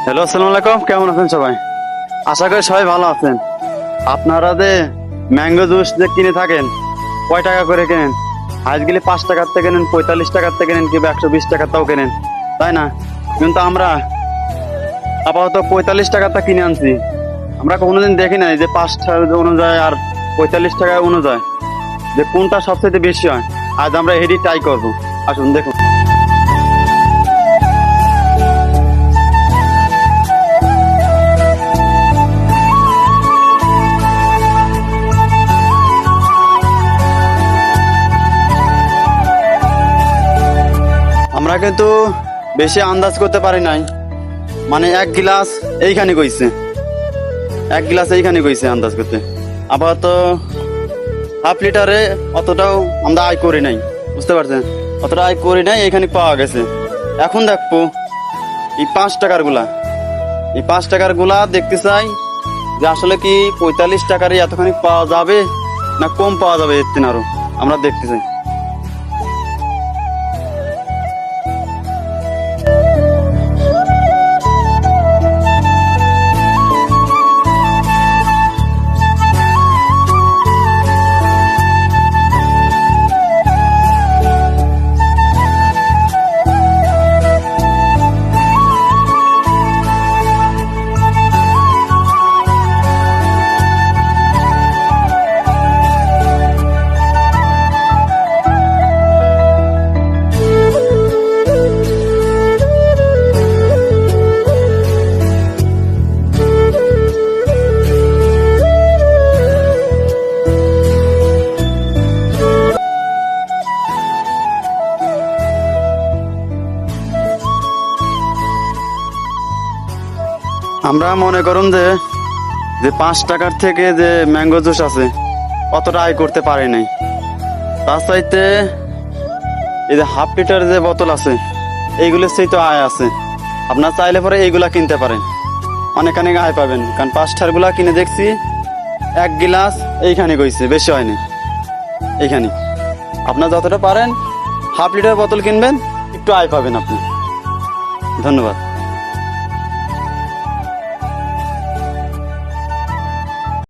Hello, আসসালামু আলাইকুম। কেমন আছেন সবাই? আশা করি সবাই ভালো আছেন। আপনারা যে ম্যাঙ্গো জুস যে কিনে থাকেন, কয় টাকা করে কেনেন? আজকাল 5 টাকার থেকে কেনেন, 45 টাকার থেকে কেনেন, কিংবা 120 টাকার তাও কেনেন, তাই না? কিন্তু আমরা আপাতত 45 টাকাটা কিনে আনছি। আমরা কোনোদিন দেখি নাই যে 5 টাকা অনুযায়ী আর 45 টাকা অনুযায়ী যে কোনটা সবচেয়ে বেশি হয়। আজ আমরা এটি ট্রাই করবো। আসুন দেখুন। আমরা কিন্তু বেশি আন্দাজ করতে পারি নাই, মানে এক গ্লাস এইখানে কইছে আন্দাজ করতে। আপাতত হাফ লিটারে অতটাও আমরা আয় করি নাই, বুঝতে পারছেন? অতটা আয় করি নাই, এইখানে পাওয়া গেছে। এখন দেখবো এই 5 টাকার গুলা দেখতে চাই যে আসলে কি 45 টাকারই এতখানি পাওয়া যাবে না কম পাওয়া যাবে এর থেকে আরো, আমরা দেখতে চাই। আমরা মনে করুন যে 5 টাকার থেকে যে ম্যাঙ্গো জুস আছে অতটা আয় করতে পারি নাই। তার চাইতে এই যে হাফ লিটার যে বোতল আছে এইগুলোর সেই তো আয় আছে। আপনার চাইলে পরে এইগুলা কিনতে পারেন, অনেক আয় পাবেন। কারণ 5 টাকার গুলা কিনে দেখছি, এক গিলাস এইখানে কইছে, বেশি হয়নি এইখানে। আপনার যতটা পারেন হাফ লিটার বোতল কিনবেন, একটু আয় পাবেন আপনি। ধন্যবাদ।